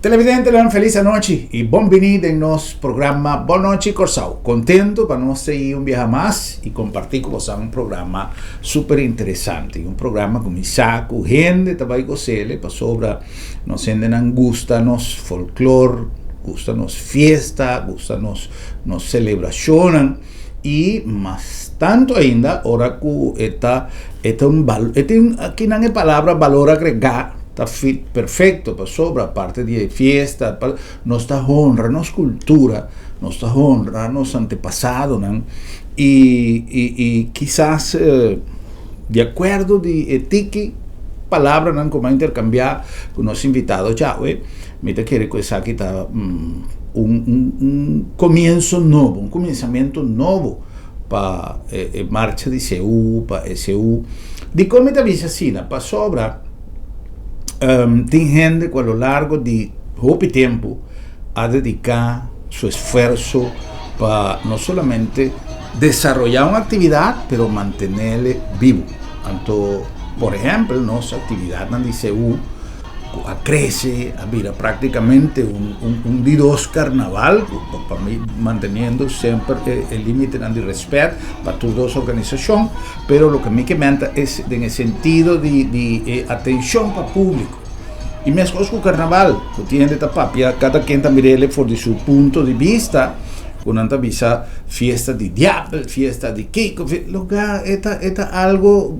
Televidente, una feliz noche y bienvenido en nuestro programa Boa Noite Corsao. Contento para nos seguir un viaje más y compartir con vosotros un programa súper interesante. Un programa con mi saco, gente, trabajo con ele, para sobra, nos gusta, nos folclore, gusta nos fiesta, gusta nos celebración y más tanto ainda, ahora que aquí no hay palabra valor agregado. Está perfecto para sobra parte de fiesta, nos honra, nos cultura, nos honra, nos antepasado, ¿no? Y quizás de acuerdo de ética, palabra, ¿no? Como intercambiar con los invitados ya, me te quiere que aquí está un comienzo nuevo, un comenzamiento nuevo para marcha de CU, para SU. De cómo te avisa así, para sobra. Tem gente que a lo largo de pouco tempo a dedicar su esfuerzo para no solamente desarrollar una actividad, pero mantenerla vivo. Entonces, por ejemplo, nuestra actividad en DCU crece, mira, prácticamente un día dos carnaval, para mí manteniendo siempre el límite de respeto para todas las organizaciones, pero lo que me comenta es en el sentido de atención para el público. Y me escojo con carnaval, que tiene de tapapia, cada quien también le por de su punto de vista, con anta visa fiesta de diablo, fiesta de Kiko, esta algo,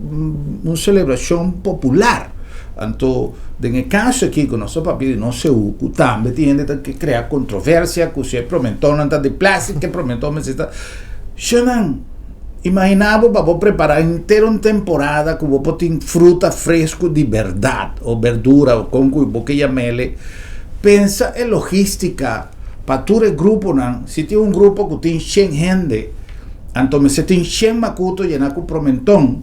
una celebración popular. Entonces, en el caso aquí con nuestro papi de no se usa, también tiene que crear controversia, que se prometó anta de plástico, que prometó me está. Xanan, imaginaba para preparar inteira uma temporada que vou ter fruta fresco de verdade, ou verdura, ou com que llamele. Pensa em logística para todo o grupo, não? Se tem um grupo que tem 100 gente, então se tem 100 macuto llenar com promentão,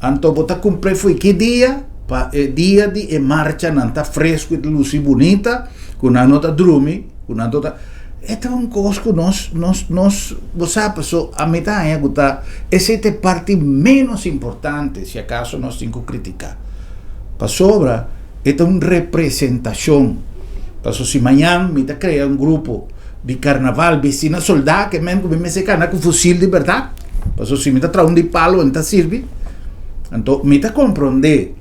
então vou cumprir foi que dia? Para dia de marcha, não está fresco e luz bonita, com uma nota drume, com uma nota. Este é coisa que nós você a metade essa é a parte menos importante, se acaso nós temos que criticar. Para sobra, esta é uma representação. Para se amanhã me cria um grupo de carnaval, vecina soldado, que me se cana com fuzil de verdade. Para se me traz de palo, então serve. Então, me compreender,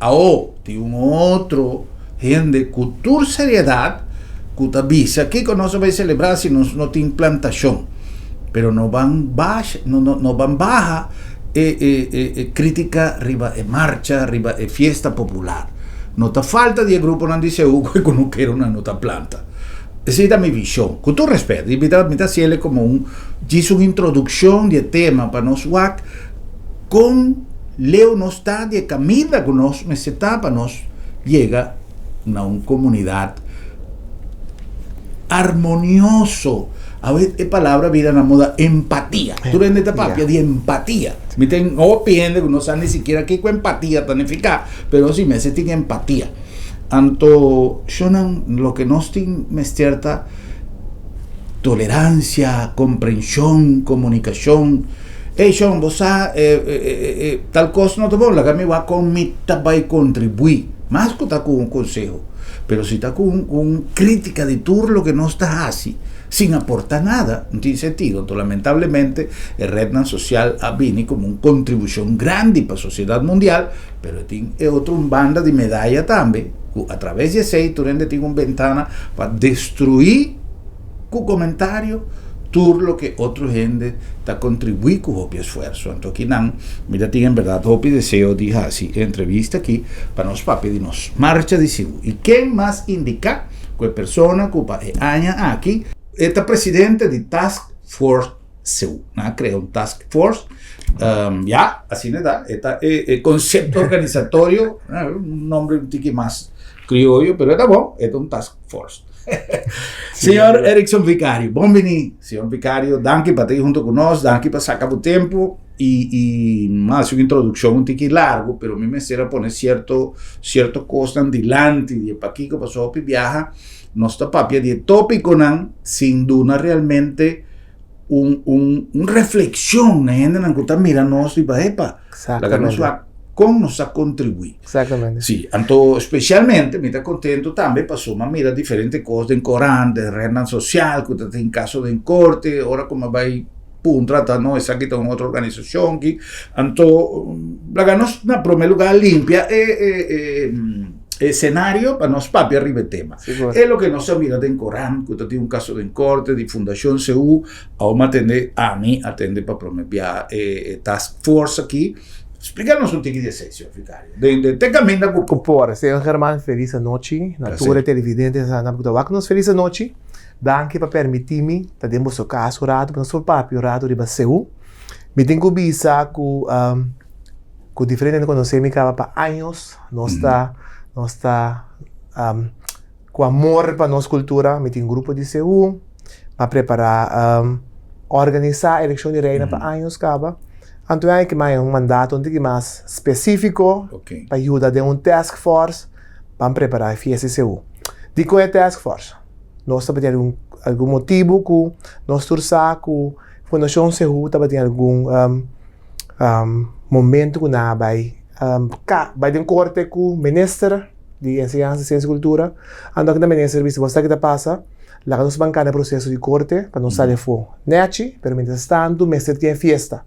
tem outro gente, cultura, seriedade, que avisa que nós vamos celebrar se não tem plantação, pero não van baja crítica arriba marcha, arriba fiesta popular. Não está falta de grupo não dice que não quer uma nota planta. Essa é a minha visão. Com todo respeito, me se ele como diz uma introdução de tema para nós com leo nos está de camida que nós necessitamos para nós chega a uma comunidade armonioso. A veces es palabra vida en la moda empatía. Tú eres esta papia de empatía. Me tengo opinión que no sabe ni siquiera qué con empatía tan eficaz, pero sí me hace tiene empatía. Anto sonan lo que nos tiene cierta tolerancia, comprensión, comunicación. Sean, vos tal cosa no te voy, la que me va con mi va a contribuir. Más que está con un consejo. Pero si está con crítica de todo lo que no está así, sin aportar nada, no tiene sentido. Entonces, lamentablemente, el red social ha venido como una contribución grande para la sociedad mundial, pero tiene otra banda de medalla también, a través de ese, tú tienes una ventana para destruir con comentario todo lo que otra gente está contribuindo con su esfuerzo. Entonces, aquí mira, en verdad, hopi deseo de así entrevista aquí para nos papi de nos marcha de Sibu. ¿Y quién más indica que persona que aña aquí? Esta presidente de Task Force Sibu, ¿no? Creó un Task Force, ya, así le da, este concepto organizatorio, un nombre un tique más criollo, pero está bueno, es un Task Force. Senhor Erickson Vicario, bienvenido. Senhor Vicario, danke para estar junto conosco, danke para sacar o tempo e mais uma introdução um pouquinho largo, pero me será poner certo costa adelante de para aqui que passou para viajar, nossa papia de tópico não, sem dúvida realmente reflexão, né? Gente não está mirando nós e para epa, la que nos va como nos a contribuir. Exatamente. Sim, então, especialmente, me está contento também, passou uma mira diferente coisas em Corão, de renda social, que tem caso de corte, agora como vai trata, não, essa aqui tem outra organização que, então, nós, na primeiro lugar, limpia cenário para nós papi arriba el tema. Seguro. Es lo que nos mira en Corán, que usted tiene un caso de corte, de Fundación CU, ahora atende a mí, atende para promover Task Force aquí. Explícanos un tiquito de sesión, Ficario. De te camina con Cupora, senhor Germán, feliz noite. Natura televidentes, nos feliz noite. Danke para permitir-me, tá dentro do seu caso, rato, para nosso papi, rato de Baseu. Me tem que bisa com diferente conhecer-me para anos, nós está com amor para nossa cultura. Me tem um grupo de CU para preparar, organizar a eleição de reina para anos, caba. Então, é que mais um mandato um pouco mais específico para ajudar de task force para preparar a FSCU. Digo é task force. Nós também temos algum motivo que nós torçamos que a Fundação CU também tem algum momento que nós vai ter um corte com o ministro de Enseñanza, Ciência e Cultura. Então, que também é serviço você que passa, lá nós vamos no processo de corte para não sair fora. Nete, pero mientras tanto, o mestre tem festa.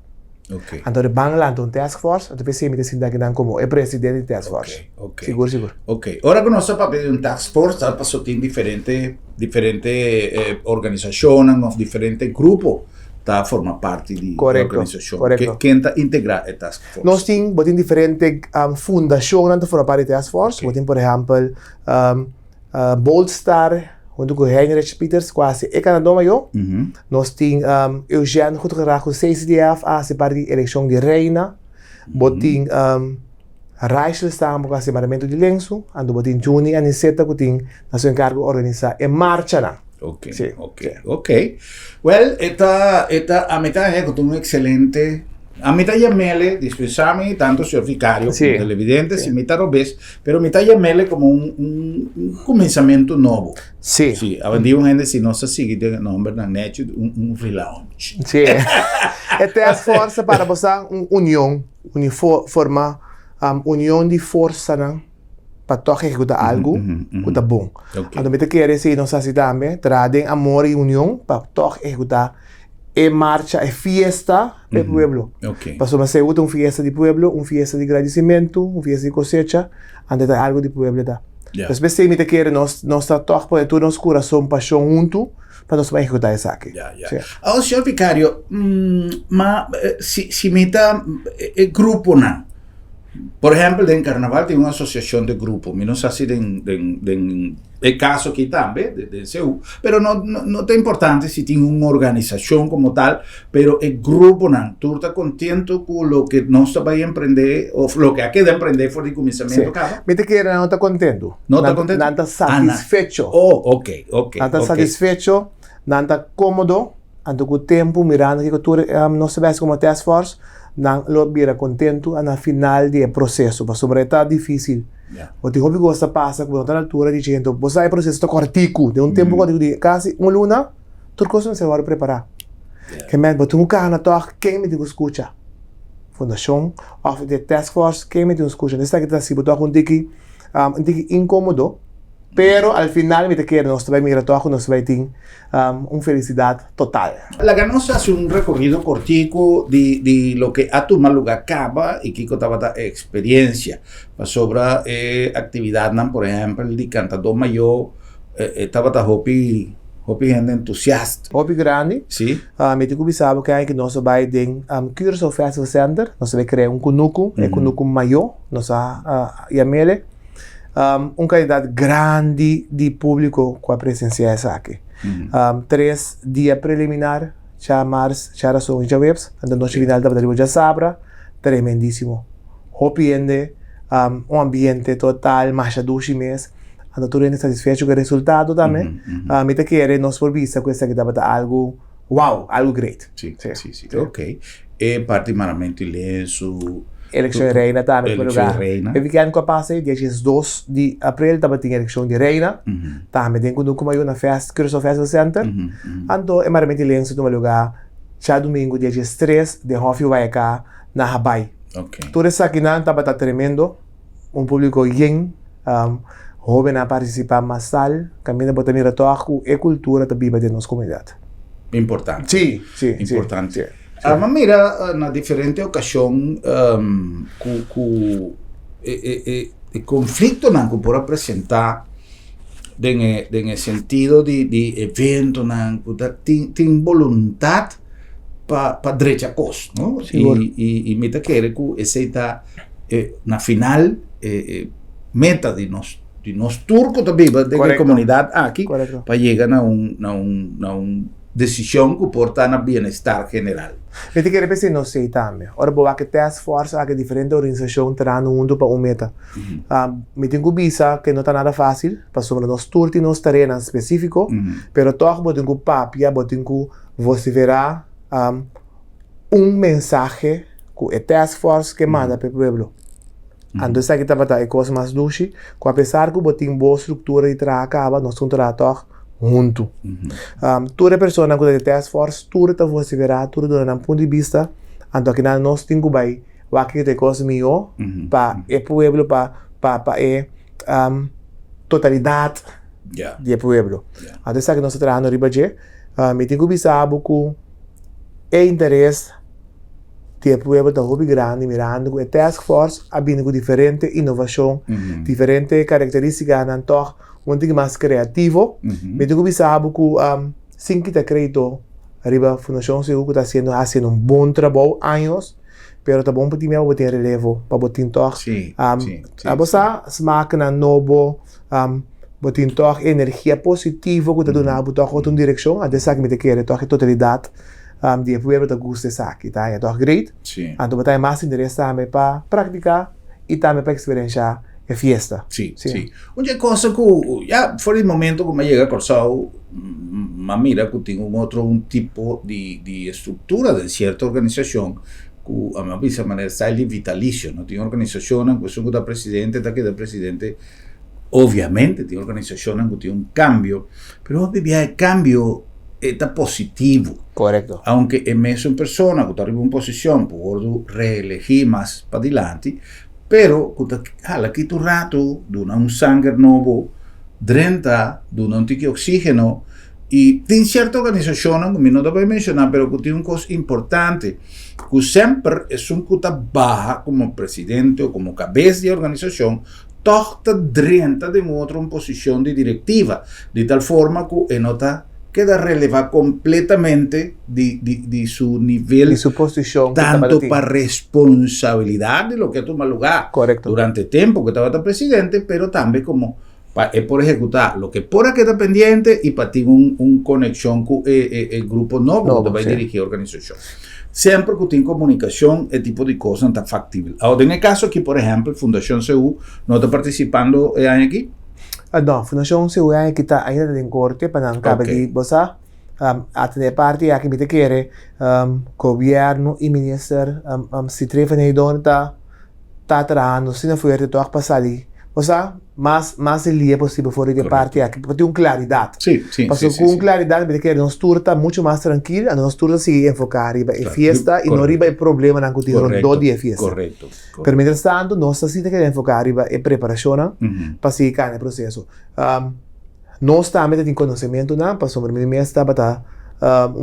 Então, vamos lá um task force, então pensei me sinta que não como é presidente da task force. Seguro. Agora que nós papel de um task force, passou tem diferente organizações, diferente grupo, tá forma parte da organização. Quem está integrado a task force? Nós temos diferentes fundações que formam parte da task force. Nós temos, por exemplo, Bold Star, junto com Heinrich Peters, quase é Canadá maior. Nós temos Eugênio Guterres, com CCDF, a parte da eleição de reina. Nós temos Rachel está com o separamento de lenço. Nós temos Juni Aniceta, que tem na sua encargo organizar em marcha. Ok. Well, a metade é que um excelente. A metade é mele, dispensame tanto senhor Vicario como televidentes, e metade robês, pero metade é mele como começamento novo. Sim. A gente se nós seguimos no nome da net relaunch. Sim. É a força para você união de força, né? Para tocar executar algo que está bom. Então, me quer dizer, nós assim também, trazem amor e união para tocar executar marcha, fiesta do pueblo. Passou uma segunda, fiesta de pueblo, fiesta de agradecimento, fiesta de cosecha, antes de algo de pueblo. Então, se me quer, nós tocar por todo nosso coração, paixão junto, para nós executar isso aqui. Agora, senhor Vicario, mas se me dá grupo, não? Por exemplo, em Carnaval tem uma associação de grupo, não sei se é caso aqui também, de CEU, mas não é importante se tem uma organização como tal, mas é grupo não. Tu está contente com o que nós vamos empreender, ou o que aqui de empreender foi de começamento, cara? Me te quer, não está contente. Não está contente? Não está satisfeito. Ok. Não está satisfeito, não está cômodo, ando com o tempo, mirando que tu não sabes como task force, não lo vira contento na final do processo, mas sobre está difícil. O que eu gosto passa quando está na altura dizendo, você é processo está cortico, de tempo de quase uma luna, tudo coisa se vai preparar. Que me botou um carro na torre, quem me diz escuta? Fundação, of the task force, quem me diz escuta? Nesta que está se botou um tique incômodo. Pero al final me te quiere, nos va a mirar todo, nos va a tener una felicidad total. La Ganosa hace un recorrido cortico de lo que a tu mal lugar acaba y que contaba experiencia. Sobre actividad, por ejemplo, de cantador mayor, estaba hopi gente entusiasta. Hopi grande. Sí. Me tenho que saber que nós vai ter Curaçao Festival Center, nós vai criar kunuku, kunuku maior, nós Yamele. Quantidade grande de público com a presença aqui. 3 dias preliminar, já março, já são já webs, então nós final da já sabra, tremendíssimo. Hopiende, ambiente total, mais de 2 meses, então tudo é satisfeito com o resultado também. Me te quer nós por vista com essa que estava algo, wow, algo great. Sim. Ok. É particularmente lenço. Eleição de reina também, por lugar. Eu vi que ano que passei, dia 2 de abril, estava tendo eleição de reina. Também tem quando eu na festa, Curaçao Festival Center. Então, é maramente lenço no lugar. Já domingo, dia 3 de Hofi vai cá na Habai. Ok. Tú eres aquí nada, está tremendo. Un público bien joven a participar más sal. Camina por también toda a cultura que vive de nuestra comunidad. Importante. Sí, sí. Importante. Sí, sí. Mas mira, na diferente ocasión, el conflicto que por apresentar en el sentido de evento, tiene voluntad para derecha cos, ¿no? Sí, y meta que ese está na final meta de nos turcos también, de la comunidad aquí, para llegar a una decisión que porta al bienestar general. Eu te quero pensar não sei também. Ora, boa que task force, que diferente organização terá no mundo para meta. Me tenho que pensar que não está nada fácil, para sobre nós turti nos terreno específico, pero toch botem que papia, botem que você verá mensaje que a task force que manda para o pueblo. Então, isso aqui está para coisa mais duche, que apesar que botem boa estrutura e acaba, nós estamos toch junto. Toda pessoa que tem task force, tudo está você verá, tudo do ponto de vista, então aqui nós temos que vai, o que tem coisa melhor para o pueblo, para a totalidade do pueblo. Então isso aqui nós trabalhando riba de, me tenho que pensar que é interesse do pueblo está muito grande, mirando que a task force há vindo diferente inovação, diferente características, então um pouco mais criativo. Me tenho que pensar que sim que está crédito arriba a Fundação CEU que está fazendo bom trabalho anos, pero está bom para ter botar relevo para botar toch a bossa máquina novo botar toch energia positiva que está dando toch outra direção a dessa que me quer toch totalidade de poder para gosto dessa aqui tá é toch great então botar mais interesse também para praticar e também para experienciar a fiesta. Sí. Una cosa que ya fuera el momento que me llega a Corsao, mira que tiene un tipo de estructura de cierta organización que a mí de manera está vitalicio, no tiene organización en cuestión que está presidente, obviamente tiene organización que tiene un cambio, pero obviamente el cambio está positivo. Correcto. Aunque en medio en persona que está arriba en posición, por reelegir más para adelante, pero aquí tu rato dona un sangue nuevo, drenta, dona un tique oxígeno y tiene cierta organización, que no te voy a mencionar, pero que tiene una cosa importante, que siempre es un que baja como presidente o como cabeza de organización, toda drenta de otra posición de directiva, de tal forma que nota queda relevada completamente de su nivel, de su posición, tanto para responsabilidad de lo que toma lugar. Correcto. Durante el tiempo que estaba presidente, pero también como por ejecutar lo que por aquí está pendiente y para tener una conexión con el grupo nuevo que va a dirigir la organización. Siempre que tiene comunicación, el tipo de cosas está factible. Ahora, en el caso aquí, por ejemplo, Fundación CEU no está participando aquí. No, Fundação CEU que está ainda em corte para não caber de você a ter parte aqui me te quer governo e ministro se trefam aí onde tá trabalhando se não for de toque passar ali você mais ele é possível fora de parte aqui para ter uma claridade porque com claridade me te quer nós turta está muito mais tranquilo nós turta se enfocar riba e fiesta e não riba e problema não que tem do dia fiesta correto pero mientras tanto nós se te quer enfocar riba e preparação para se cair no processo nós também tem conhecimento não para sobre mim está para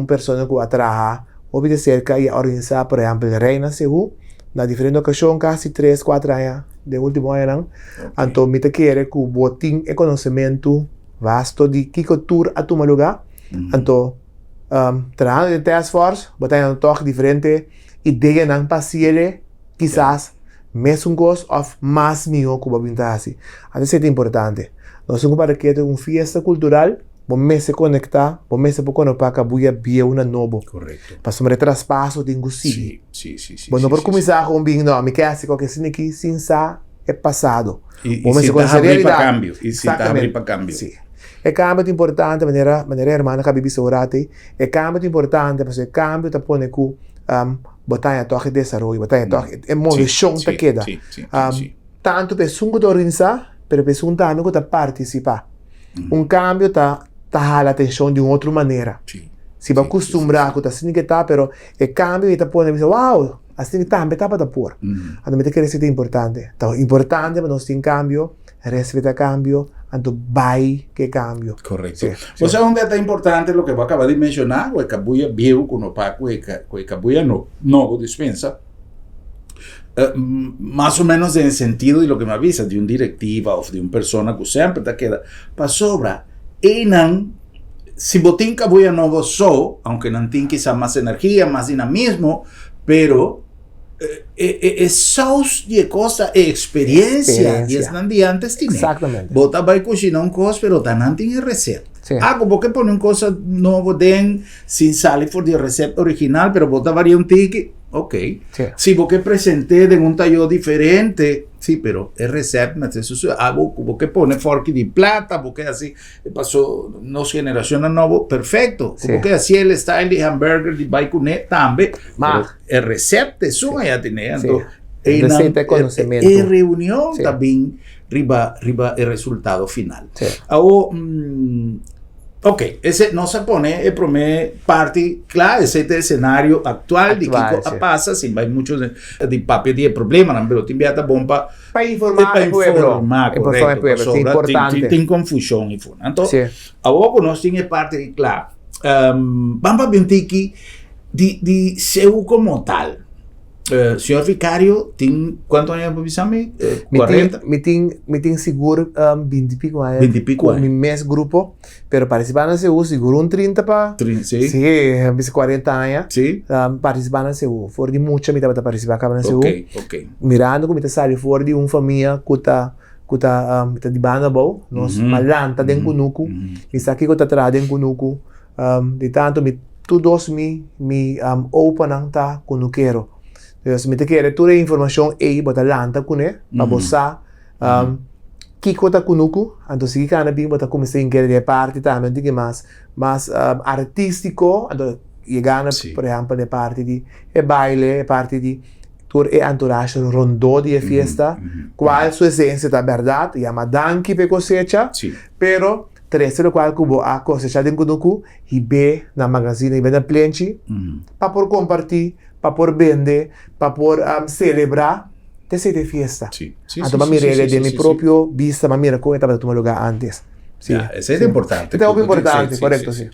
pessoa que vai trabalhar obedecer e organizar por exemplo Reina CEU na diferente ocasião quase 3-4 anos de último ano então me te quer que o botim e conhecimento vasto de que cultura a tomar lugar então trabalhando em task force botando toque diferente ideia não passiere quizás mesmo coisa ou mais melhor que o babinta assim isso é importante nós somos para que uma fiesta cultural vamos se conectar, vamos se conectar com a buia bia uma nova. Correto. Para sobre traspasso de sim. Bom, não por começar com bem não, me quer assim qualquer cena que sem sa é passado. E se está abrir para cambio, e se está abrir para cambio. Sim. É cambio importante, maneira irmã que bibi sorate, é cambio importante, porque o cambio tá põe que botar em toque de desenvolvimento, botar em toque é movição tá queda. Tanto pessoa que organizar, pero pessoa também que tá participar. Cambio tá a atenção de outra maneira. Se vai acostumbrar com assim que tá, pero o cambio está pondo, wow, assim também tá para pôr. A gente quer ser importante. Então, importante para nós ter cambio, respeitar cambio, então vai que cambio. Correcto. Sí, O sea, un detalle importante lo que voy a acabar de mencionar, o el cabuya viejo con opa, o el cabuya no dispensa, más o menos en el sentido de lo que me avisa, de un directiva o de una persona que siempre te queda, para sobra, enan, si botín cabuya nuevo aunque no tiene quizá más energía, más dinamismo, pero sauce de cosa experiencia y es donde antes tiene. Exactamente. Bota vai cocinar un cos, pero tan tiene receta. Sí. Como que pone un cosa nuevo den sin salir por de receta original, pero bota varía un tiki. Ok. Sí. Si vos que presenté en un tallo diferente, sí, pero es receta, eso hago como que pone forky de plata, porque así pasó dos generaciones nuevo, perfecto. Como Sí. que así el style de hamburger de baicunet también, Ma. el receta eso ya tiene. Sí. Receta de conocimiento. Y reunión Sí. también riba el resultado final. Sí. Ahora, ok, ese no se pone el primer parte, claro, ese es el escenario actual de que Sí. pasa, sin hay muchos de papel de problemas, pero te envía bomba Para informar al pueblo. Informar al pueblo, es importante. Tem confusión y fun. Entonces, Sí. ahora no tiene parte, claro, vamos a ver un tiki de seu como tal. Señor vicario, ¿cuántos años avisame? 40? Me tem seguro 20 e pico anos. 20 e pico com anos. mi mes grupo, pero participar na CU seguro 30 para... Sí. Sim, 40 anos. Sí. Participar na CU. For de muita, me estava participar na CU. Ok. Mirando como está saindo for de família que está de banda boa, nós malanta den kunuku. Me está aqui que está atrás den kunuku. De tanto me todos me open ang ta kunuquero. Então, me te quer toda a informação aí bota lanta kune, para bossa. Kiko ta kunuku, então se kana bem bota começar a querer de parte também de que mais artístico, então chegando por exemplo de parte de baile, parte de tur e entourage rondó de fiesta, qual sua essência da verdade, chama danki pe cosecha, pero tres lo cual cubo a cosecha de kunuku e be na magazine e be na plenchi, para por compartilhar, para por vender, para por celebrar de fiesta. Então, eu mirei de minha própria vista, eu mirei como estava no lugar antes. Sí. Eso es importante. Este es muy importante, correcto, sí.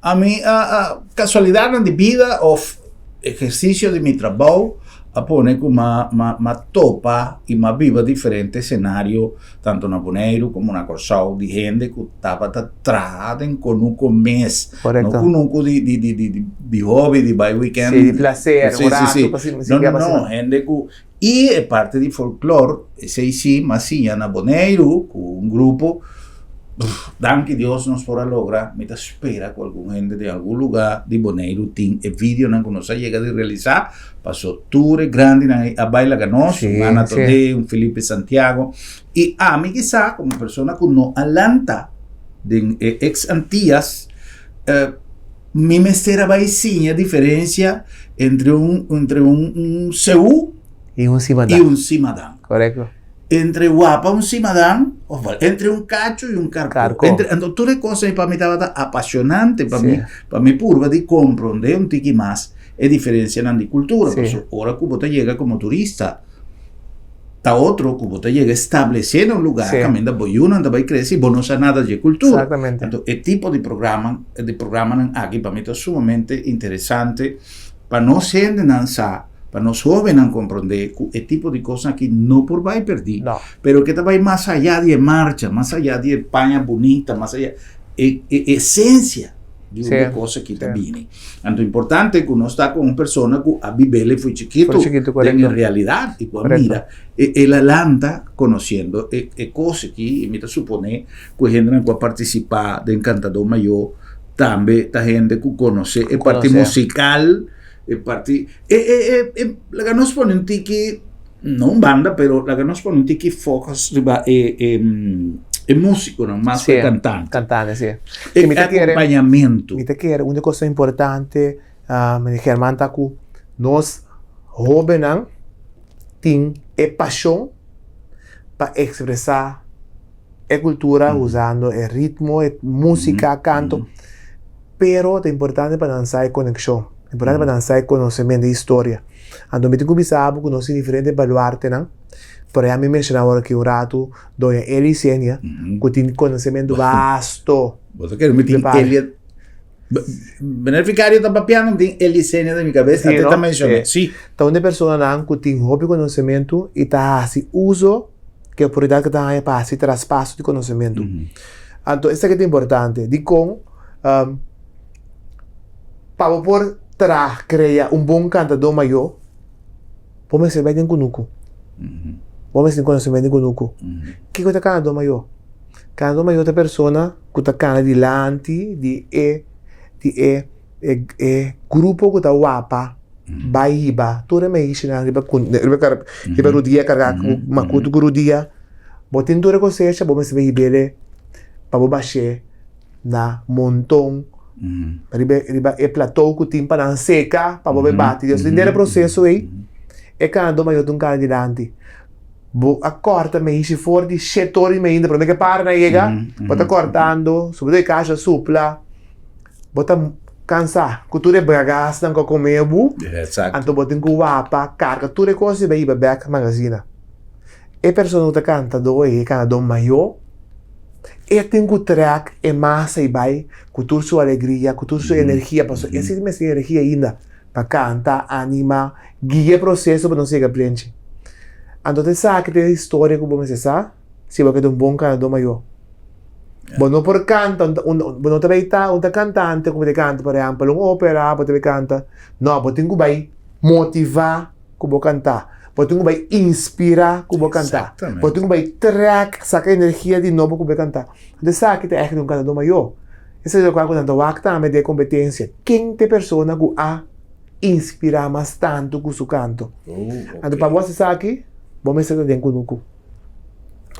A mí, casualidad de vida o ejercicio de mi trabajo, a poner como más topa y más viva diferentes escenarios, tanto en Aboneiro como en Corsao, de gente que estaba atrás con un mes. Correcto. No con un de hobby, de by weekend. Sí, de placer, sí. No, gente que... Y es parte de folclore, ese sí, más sí, en Aboneiro, con un grupo. Dan que Dios nos podrá lograr, me espera con alguna gente de algún lugar de Boneiro, tin el vídeo que nos ha llegado a realizar, pasó tour grande a Baila Ganos, un Ana Todé, un Felipe Santiago, y a mí quizá como persona que no alanta de ex Antillas, mi mestera va a enseñar diferencia entre un CU y un Cimadán. Correcto. Entre guapa un cimadán, entre un cacho y un carco. Entre todas cosas para mí estaba apasionante, para mí purva de comprender un tiki más es diferencia en la cultura. Ahora Cuba te llega como turista, ta otro Cuba te llega estableciendo un lugar, camina boyuna, anda va crece y vos no sabes nada de cultura. Exactamente. Entonces, el tipo de programa aquí para mí es sumamente interesante para no ser de lanzar. Para los jóvenes comprender el tipo de cosas que no por va a perder, pero que va más allá de marcha, más allá de España bonita, más allá de esencia de una cosa que viene. Entonces, importante es que uno está con una persona que a vivirle fue chiquito en realidad, y cuando mira, él alanta conociendo cosas que me supone que gente que participar de Encantador Mayor, también la gente que conoce el parte musical. La que nos pone un tiki, no un banda, pero la que nos pone un tiki focus es músico, no más que cantante. Cantante, sí. Acompañamiento. Me te quiero, una cosa importante, me dijeron, mantaku, nos jóvenes tienen pasión para expresar la cultura usando el ritmo, música, canto, pero es importante para danzar conexión. Importante para dançar conhecimento de história. Então, me tenho que saber conhecer diferentes baluarte, não? Por exemplo, me mencionava agora que o rato Dona Elisênia, que tem conhecimento vasto. Você quer me tem ele beneficiário da papiano tem Elisênia na minha cabeça, Sim, até no? também mencionei. Sim. Então, uma pessoa não que tem hobby conhecimento e está assim uso que a oportunidade que está aí para assim traspasso de conhecimento. Então, isso é que é importante. De com para por criar bom cantador maior, vamos ser bem conuco. Vamos ter conhecimento de conuco. Que é o cantador maior? Cantador maior é a pessoa que está cantando dilante de grupo que está wapa, baiba, toda mês na riba rudia carga macuto rudia. Botin toda coisa, vamos ver bele para baixar na montão. Riba é platô que tem para seca para você bater. Então, nesse processo aí, é cantador maior de cara dilante. A corta me se for di setor me ainda para que para na chega, bota cortando, sobre a caixa supla, bota cansa, cultura bagaço não comer bu, então bota com wapa, carga tudo coisa bem back magazine. E pessoa que canta do e canta maior, e tem que track e massa e vai, cultura sua alegria, cultura sua energia, para esse mesmo energia ainda para cantar, anima, guia processo para não ser aprende. Então, você sabe que tem história que você sabe, se você é bom cantor maior. Bom, não por canto, não também está um cantante, como você canta, por exemplo, uma ópera, você canta. Não, você tem que motivar como cantar. Você tem que inspirar como cantar. Você tem que track, sacar energia de novo como cantar. Você sabe que tem um cantor maior. Esse é o que eu estou também de competência. Quem tem pessoa que a inspirar mais tanto com o seu canto. Então, para você sabe aqui, vamos ser dentro do cu.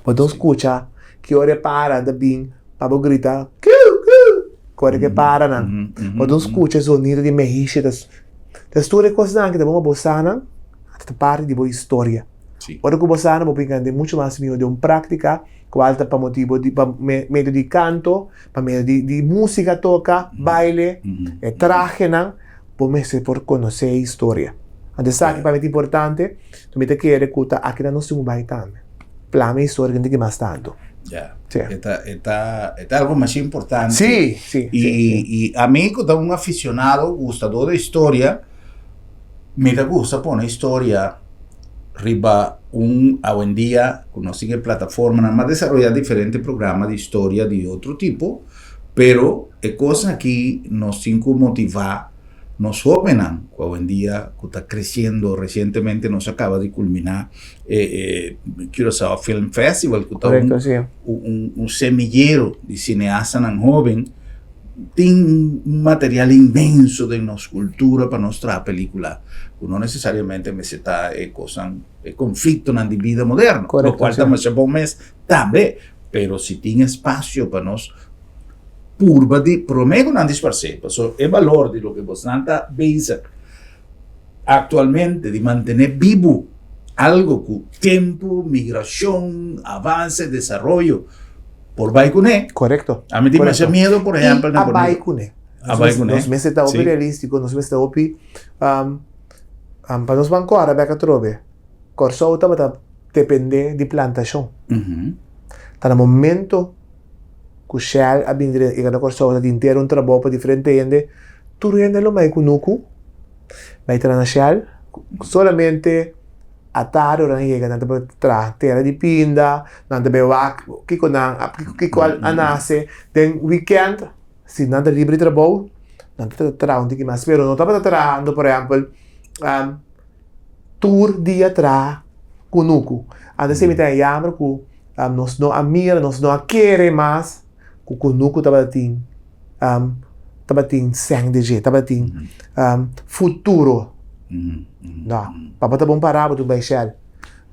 Então escuta que hora para da bem para gritar, que hora que para não. Então escuta o sonido de mexiche das tuas coisas que vamos bossar não, até parte de boa história. Ora que bossar não vou pensar de muito mais de uma prática que alta para motivo de meio de canto, para meio de música toca, baile, traje não, vamos ser por conhecer a história. Então, sabe que para mim é importante, tu me quer escutar aqui não se vai também. Plano a história que mais tanto. Ya. Está algo más importante. Sí, sí. Y a mí, como un aficionado, gustador de historia, me gusta poner historia arriba hoy en día, conocí que plataforma, nada más desarrollar diferentes programas de historia de otro tipo, pero es cosa que nos cinco motivar nos jóvenes, que hoy en día que está creciendo, recientemente nos acaba de culminar Curaçao Film Festival, que está un semillero de cineastas tan joven, tiene un material inmenso de nuestra cultura para nuestra película, que no necesariamente me está conflicto en la vida moderna, lo cual también, pero si tiene espacio para nosotros, curva de promedio não disparcer. O valor de lo que você está vendo atualmente de manter vivo algo que tempo, migração, avance, desenvolvimento por Baicuné. Correcto. A mim tem mais medo, por exemplo, a Baicuné. Nós meses está realístico, nós meses está para nós banco árabe que trove. Corso está depende de plantação. Tá no momento que o Shell a vindre e cada corso da inteiro um trabalho para diferente gente, tu rende lo mai kunuku, vai tra na Shell, solamente a tarde ora chega na tra terra di pinda, nanda bewak, kiko anase, den weekend, se nada livre trabalho, nanda tra um tiki mas pero não estava trando, por exemplo, tour dia tra kunuku. Anda se me tem yamra ku nós não amira, nós não quer mais que o kunuku estava tem sangue de estava tem futuro. Não, papai tá bom parar, tu vai shell.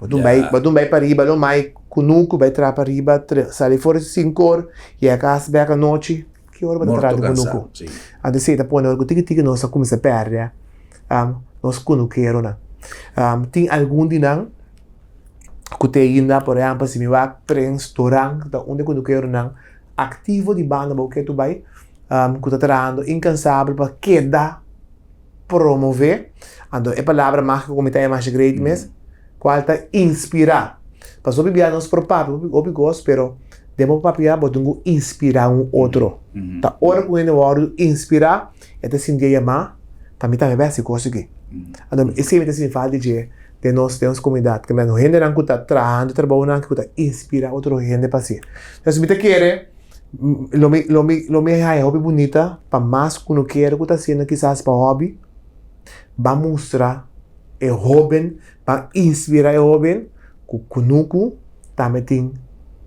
Tu vai para riba, não mais kunuku vai tra para riba, sai fora 5 horas e a casa vai à noite. Que hora vai tra do kunuku? A de tá põe algo tique nós começa a perder. Nós kunuqueiro na. Tem algum dinang que te ainda, por exemplo, se me vai para um restaurante, onde kunuqueiro não ativo de banda, porque tu vai que tá trando incansável para quedar promover. Então, a palavra mágica como está mais great mesmo. Qual está inspirar. Para sobre bia nos próprios, obigos, pero demo papia botungo inspirar outro. Tá hora com ele o inspirar, é se dia chamar, para mim também vai se conseguir. Então, esse é o significado de nós temos comunidade, que não gente não está trabalhando, trabalhando, que está inspirar outro gente para si. Então, se você quer, lo me é hobby bonita, para mais que não quer, que está sendo quizás para hobby, vai mostrar é hobby, para inspirar é hobby, que conosco também tem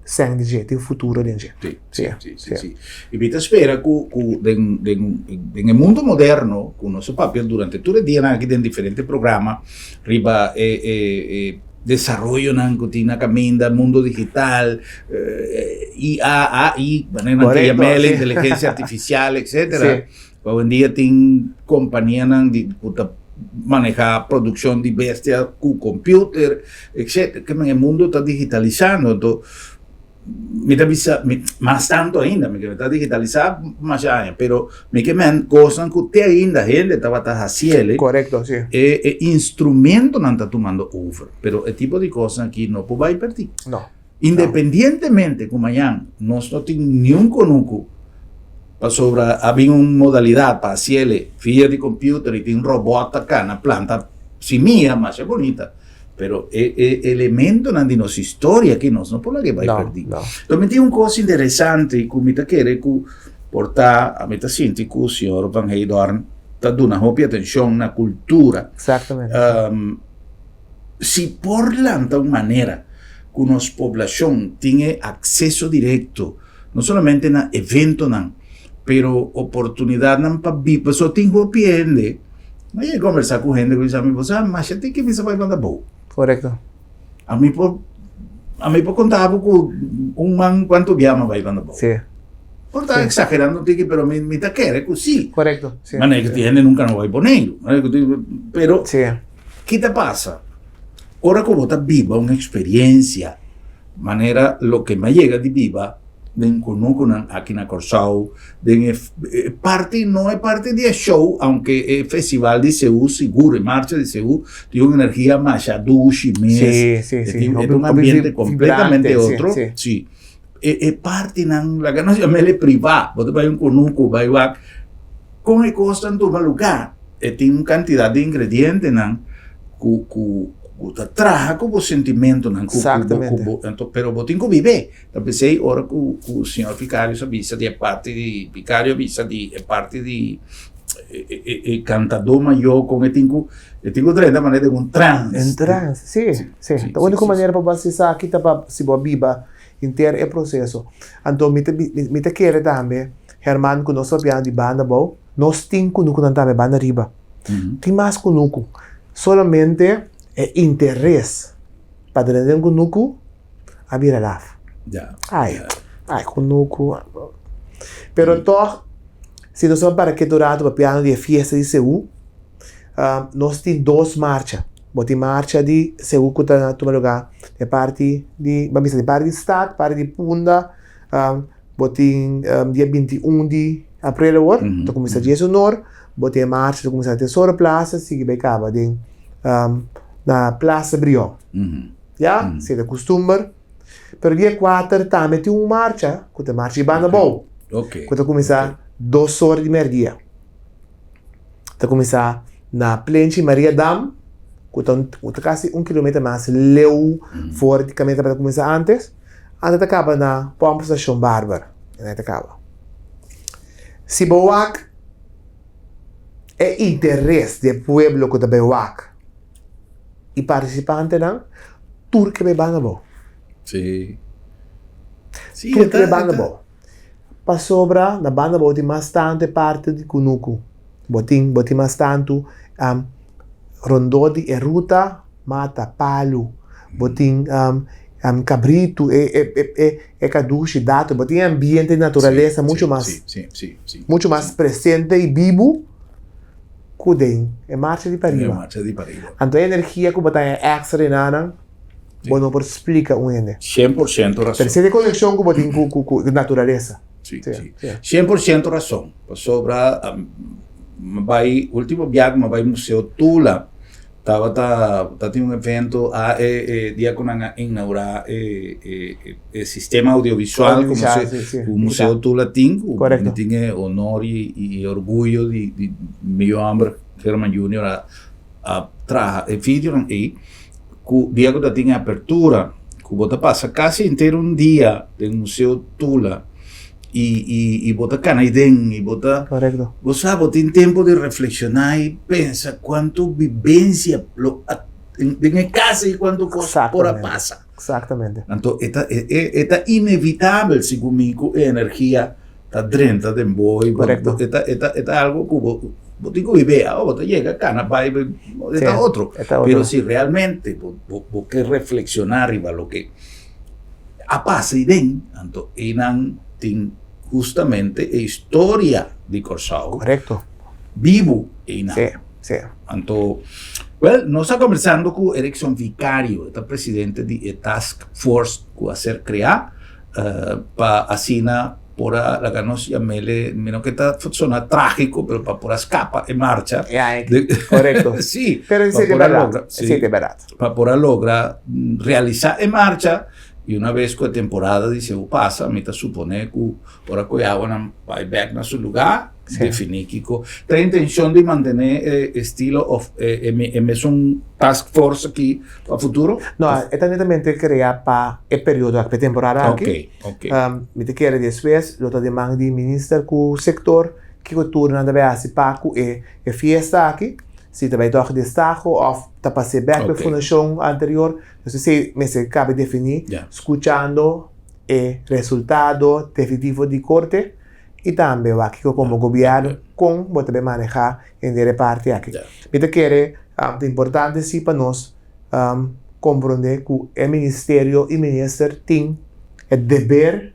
sangue de gente, tem futuro de gente. Sì. E vi spera che nel mondo moderno, con il nostro papel, durante tutto il giorno, anche in differenti programmi, riba desarrollo na caminda, mundo digital, IA, HTML, inteligencia artificial, etc. Hoy en día tienen compañías que manejar producción de bestia con computer, etc. Que el mundo está digitalizando. Entonces, mas tanto ainda, me está digitalizado mais anos, pero me que me coisas que até ainda gente estava fazendo. Correto, sim. Instrumento não está tomando over, pero é tipo de coisa que não vai perder. Não. Independentemente como amanhã nós não temos nenhum conuco para sobre havia uma modalidade para fazer via de computer e tem robot acá na planta, se minha, mas é bonita. Pero elemento di nostra storia che non può che vai perdi. Também tem cosa interessante che mi chiede che porta a metà senti che il signor Van Heydorn sta dando una attenzione alla cultura. Esattamente. Si parla de una manera que la población tiene acceso directo, no solamente a eventos, pero oportunidad para vivir. Pues, tengo piende. Mas conversar com gente que diz a mim, você mas tem que me saber mandar boa. Correto. A mim por contar com man quanto viama vai mandar boa. Sim. Por estar exagerando tiki, pero me ta quer que sim. Correto. Sim. Mas é que gente nunca não vai poner, pero sim. Que te passa? Ora que você viva uma experiência, maneira lo que me llega de viva. Den conosco aqui na Corsau, parte não é parte de show, aunque o festival de Seul seguro, a marcha de Seul tem uma energia mais doce, é um ambiente completamente outro. Sim. É parte não, la que nós chamamos privada, você vai conosco, vai lá, com a costa em todo lugar, tem uma quantidade de ingredientes não, traja como sentimento não, pero você tem que viver. Talvez ora que o senhor Vicário avisa de parte de Vicário avisa de parte de cantador maior com tem que de maneira de um trance. Em trance, sim. A única maneira para você sair aqui para se viva inteiro é processo. Então me te quer também, Herman, que nós sabemos de banda boa, nós temos que não também banda riba. Tem mais que nunca. Solamente interesse para dentro do nuco a vir lá. Ai, conuco. Pero toch, se nós vamos para que durante o piano de festa de Seul, nós temos duas marchas. Bota marcha de Seul que está no lugar, de parte de Stad, parte de Punda, bota dia 21 de abril agora, então começa dia sonor, bota marcha, começa a Tesouro Plaza, sigue bem acaba de na Plaza Brion. Ja? Se é costume. Pero dia 4 também tem uma marcha, que é marcha de banda boa. Que começa 2 horas de meio-dia. Está começar na Plenche Maria Dam, que está quase 1 quilômetro mais leu fora de caminho para começar antes. Antes acaba na Pompa Station Bárbara. Antes acaba. Se Boac é interesse do pueblo que está Boac. E participante não, tudo que me banda bom. Sim. Tudo que me banda bom. Para sobra, na banda bom tem bastante parte de conuco. Botim bastante rondó de ruta, mata, palo. Botim cabrito, caduche, dato. Botim ambiente, natureza, muito mais. Muito mais presente e vivo. Kudem, é marcha de pariba. Então a energia que você tem extra nana, você não explica um ende. 100% razão. Terceira conexão que você tem com a natureza. Sim. 100% razão. Sobra vai último viaje, mas vai Museu Tula. Tá tendo um evento dia com inaugurar sistema audiovisual como o Museu Tula tem, tem honor e orgulho de meu amigo Herman Jr. a trabalhar vídeo aí, que dia que tem abertura, que você passa quase inteiro dia no Museu Tula e bota canaidem e bota você tem tempo de reflexionar e pensa quanto vivência em casa e quanto coisa por passa. Exatamente. Então é inevitável segundo mim que a energia está dentro de boi. É algo que você tem que viver. Você chega cana vai é outro. Pero se realmente você quer reflexionar sobre o que passa e dentro, então não tem justamente a história de Corsao. Vivo em nada. Então, nós estamos conversando com Erickson Vicario, presidente da Task Force que vai ser criada para assinar por la que nos llamele, menos que está sonando trágico, pero para por escapa en marcha. Correcto. Sí. Pero es verdad. Para poder lograr realizar en marcha. E uma vez que a temporada passa, me supone que para que a água vai back no seu lugar, definir que tem a intenção de manter estilo mesmo task force aqui para o futuro? Não, é netamente criar para o período da temporada aqui. Me te quero depois, eu te demando de ministro com o setor que o turno deve participar com a festa aqui. Se também toca destaque ou está passando back para a fundação anterior, não sei se cabe definir, escutando o resultado definitivo de corte e também aqui como governo como você manejar em parte aqui. Me quero é importante sim para nós compreender que o ministério e o ministro têm o dever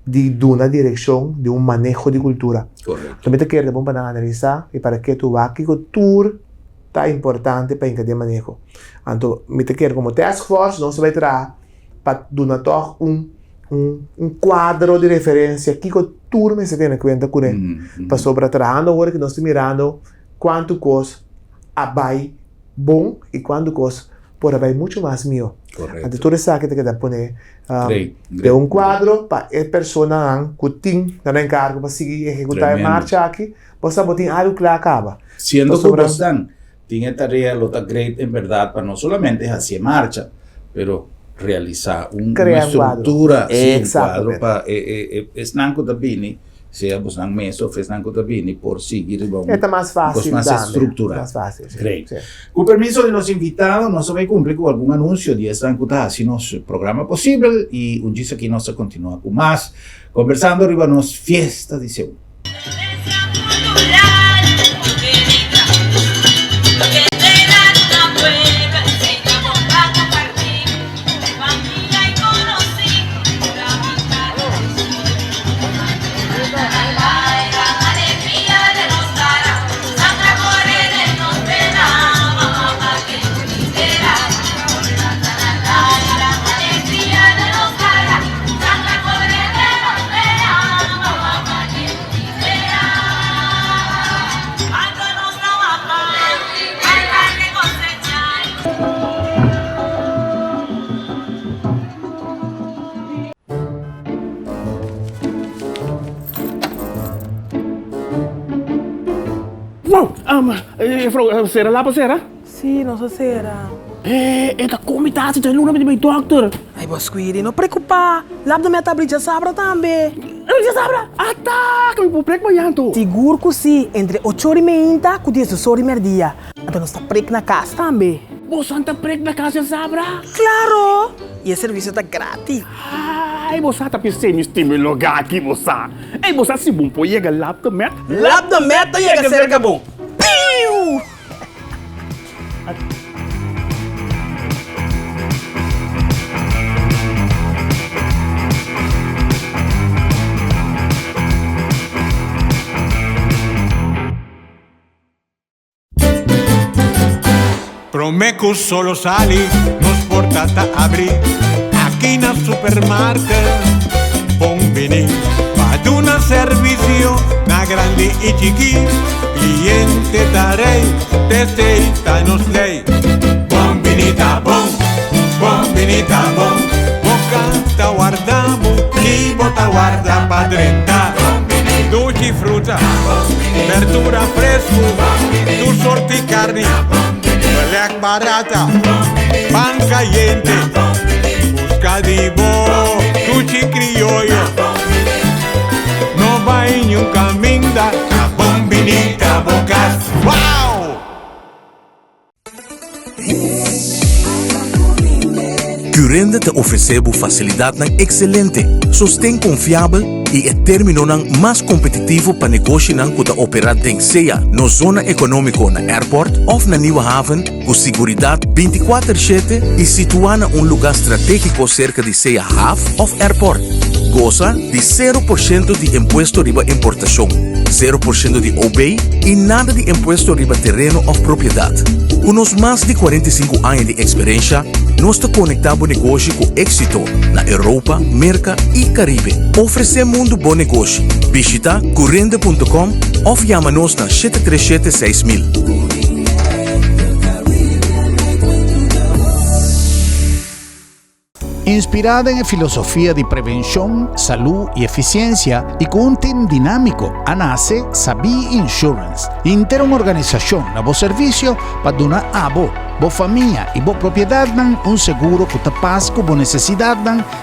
de dar uma direção de manejo de cultura. Correto. Também te quero bom para analisar e para que tu aqui o tour tá importante para entender manejo. Então, me te quero como task force, nós vai trazer para dar quadro de referência que o tour me se tem em conta com ele. Para sobre trabalhando agora que nós estamos mirando quanto coisa vai bom e quanto coisa por vai muito mais meu. Correto. Então, tudo isso que te quero poner de quadro para a pessoa que tem na encargo para seguir executar a marcha aqui, você botar algo que lá acaba. Siendo que você tem a tarefa lota great en verdad para no solamente hacer marcha, pero realizar una estructura, un quadro para esnanco tabini, sea pues nan meso, esnanco tabini por seguir más fácil, más estructura. Más fácil. Great. Con permiso de los invitados, no se va a cumplir con algún anuncio de esnanco si nos programa posible y un día aquí nos continúa con más conversando arriba nos fiesta dice. Será lá para será? Sì, non so se era. Esta comitasse tem luna de meu doctor. Ai, boss, quindi, non preoccupa. L'abdo me tablica sabra também. Já sabra? Tá, que me prego banhando. Seguro que sim, entre 8h30 e 10h30. Então nós está prego na casa também. Você está prego na casa, sabra? Claro! E o serviço está grátis. Ai, você está pensando em meu lugar aqui, você. Ei, você se bom pode chegar lá do meta. Lá do meta chega cerca bom. Piu! Promeco solo sali, nos portata apri, aqui na supermarket, bom vini, fate una servizio, na grandi y chiqui, cliente tarei, testeita nos lei. Bombinita bom, bombinita bom, bocata guardamos, e bota guarda pa trenta. Dolce fruta, verdura fresco, tu sorti carne, black barata, pan caliente, busca di bo, tuchi criollo, no va en un camino da bombinita bocas. Wow! Currende te ofereceu facilidade excelente, sustém confiável e é termino mais competitivo para negócio que operar em seja na zona econômica na airport ou na Nieuwe Haven, com segurança 24/7 e situada em lugar estratégico cerca de seja half of airport. Goza de 0% de imposto riba importação, 0% de OB e nada de imposto riba terreno ou propriedade. Com os mais de 45 anos de experiência, nós te conectamos negócio com êxito na Europa, América e Caribe. Oferecemos um bom negócio. Visita currende.com ou chama-nos na 737-6000. Inspirada en filosofía de prevención, salud y eficiencia y con un team dinámico, nace Sabi Insurance. Inter una organización a vos servicio para donar a vos, familia y vos propiedad un seguro que te pasa con vos necesidad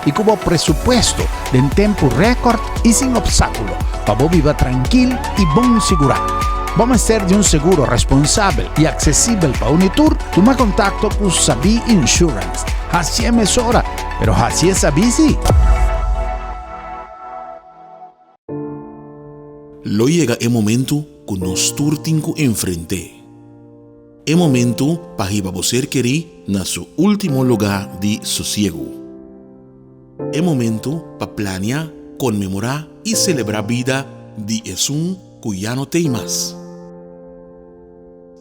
y con vos presupuesto en tiempo récord y sin obstáculo para vos vivir tranquilo y bon seguro. Vamos a ser de un seguro responsable y accesible para Unitur. Toma contacto con Sabi Insurance. Así es hora, pero así es Sabi sí. Lo llega el momento que nos turtinco enfrente. El momento para ir a ser querido en su último lugar de sosiego. El momento para planear, conmemorar y celebrar vida de Jesús que ya no tem más.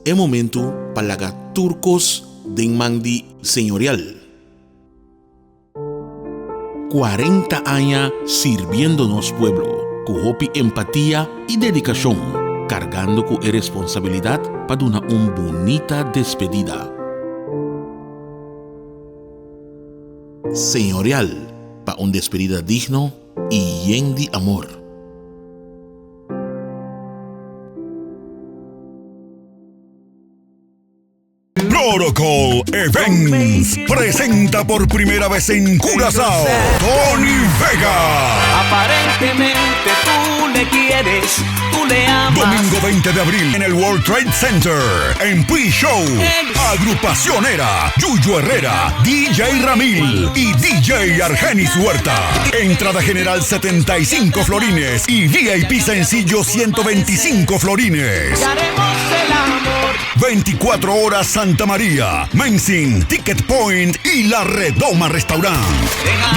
El momento para lagar turcos de mandi señorial. 40 años sirviéndonos pueblo, con hopi empatía y dedicación, cargando con responsabilidad para una bonita despedida. Señorial, para una despedida digno y lleno de amor. Protocol Events presenta por primera vez en Curazao Tony Vega. Aparentemente tú le quieres, tú le amas. Domingo 20 de abril en el World Trade Center en Pre-Show. Agrupación Era, Yuyo Herrera, DJ Ramil y DJ Argenis Huerta. Entrada general 75 florines y VIP sencillo 125 florines. Haremos el amor. 24 horas Santa María, Menzing, Ticket Point y La Redoma Restaurant.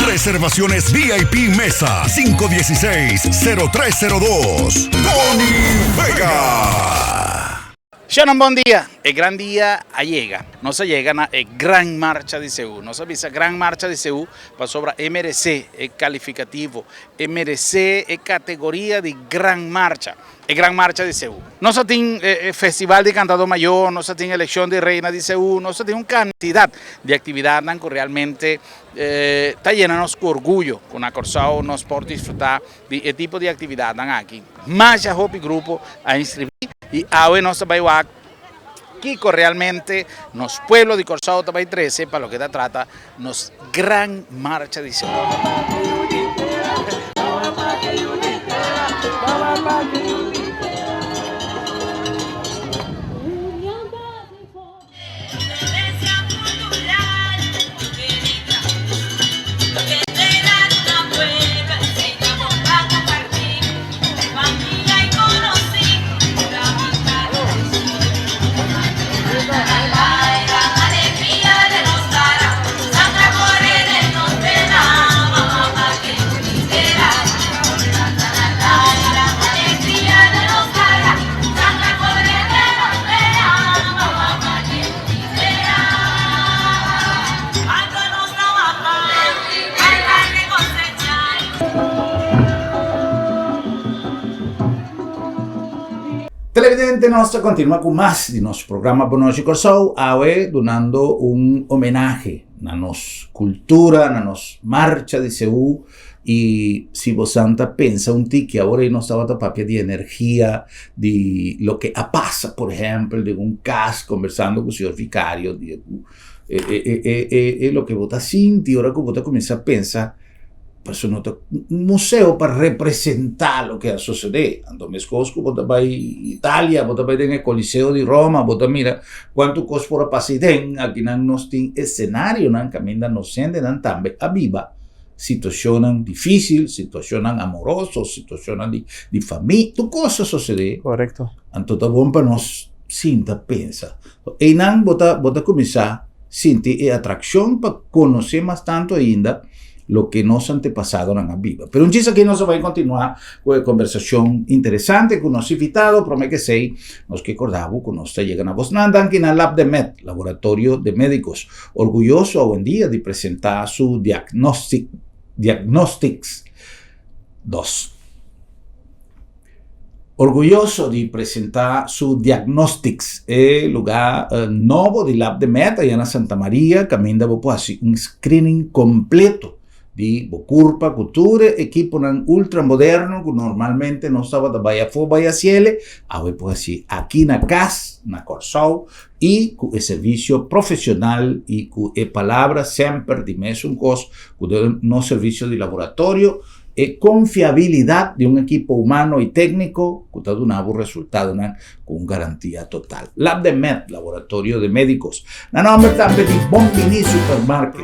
Reservaciones VIP Mesa 516-0302. Tony Vega. Shannon, buen día. El gran día llega. No se llega a la gran marcha de Seúl. No se avisa gran marcha de Seúl para sobre MRC, el calificativo. MRC es categoría de gran marcha. El gran marcha de Seúl. No se tiene festival de cantado mayor, no se tiene elección de reina de Seúl, no se tiene una cantidad de actividades que realmente está llenando de orgullo con acorsado nos por disfrutar de este tipo de actividades aquí. Más ya hopi grupo a inscribir y ahora no se va a Kiko realmente nos pueblo de Corsado Tabay 13 para lo que te trata nos gran marcha de Seúl. Alegría de nos dará, Santa Corre de nos pena, mamá. Televidente nostra continua con más de nuestro programa Bonoshi Corsou, hoy donando un homenaje a nuestra cultura, a nuestra marcha de Seúl. Y si vos santa pensa un tic que ahora no estaba tapapia de energía, de lo que pasa, por ejemplo, de un caso conversando con el señor vicario, lo que vos sinti, ahora que vos comienza a pensar, pues un museo para representar lo que ha sucedido. Ando mescosco, vos vai a Italia, vos vai en el Coliseo de Roma, vos mira cuánto cos por pasiden, aquí no tem escenario, no camina, no sende, no tambe, a viva. Situaciones difíciles, situaciones amorosas, situaciones de familia, tu cosa sucede. Correcto. Entonces, bom para nos sinta, pensa. E não bota começar a sentir atracción para conocer más tanto ainda lo que nos antepasado na vida. Pero un chiste aquí nos va a continuar con una conversación interesante con nuestro invitado, promete que sei, nos que acordamos con nos llegan a Bosnanda, aquí en el Lab de Med, Laboratorio de Médicos, orgulloso hoy en día de presentar su Diagnostics 2. Orgulloso de presentar su Diagnostics, el lugar nuevo del Lab de Med, allá en Santa María, que ainda vou fazer un screening completo de curva, cultura, equipo ultra moderno, que normalmente no estaba de Bahia Fo, Bahia Ciele, ahora pues así, aquí na casa, na Corsou, y con el servicio profesional y con palabra siempre de mesmo cos, con no servicio de laboratorio, e confiabilidad de un equipo humano y técnico que está dando un resultado con garantía total. Lab de Med, Laboratorio de Médicos. Na nombre también de Bombini Supermarket.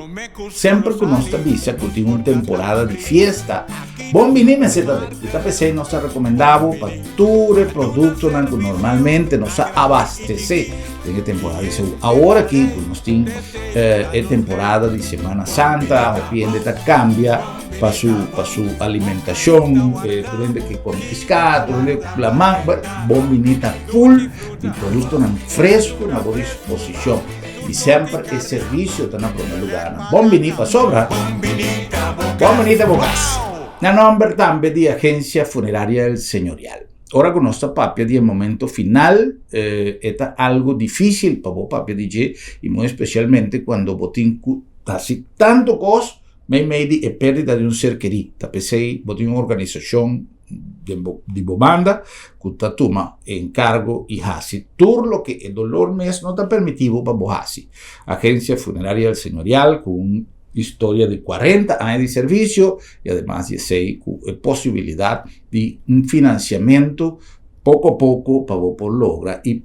Siempre que nos avisa que tiene una temporada de fiesta, Bombini me se da de PC nos ha recomendado para todo el producto que normalmente nos abastece en temporada de Seúl. Ahora aquí nos tiene temporada de Semana Santa, o bien de cambia para su alimentación, que con pescado, la manga, bombinita full, y producto fresco, en buena disposición. Y siempre el servicio está en primer lugar. Bombinita sobra, bombinita bocas. Na nombre también de Agencia Funeraria del Señorial. Ahora con nuestra papia de momento final, es algo difícil para vos, papia DJ, y muy especialmente cuando botín casi tanto costo, me di pérdida de un ser querido. Tapecei, botín una organización de banda, que toma encargo y hace todo lo que el dolor mes no está permitido para vos hacer. Agencia Funeraria del Señorial, con historia de 40 años de servicio y además de 6 posibilidad de un financiamiento poco a poco para vos por logra y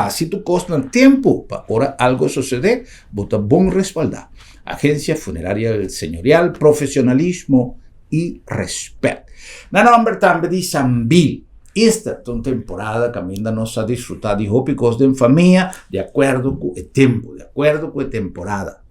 si tu costa el tiempo para ahora algo suceder, vos buen respaldar. Agencia Funeraria del Señorial, profesionalismo y respeto. Na nombre también de Sambil. Esta es una temporada que ainda nos ha disfrutado de hópicos de familia, de acuerdo con el tiempo, de acuerdo con la temporada.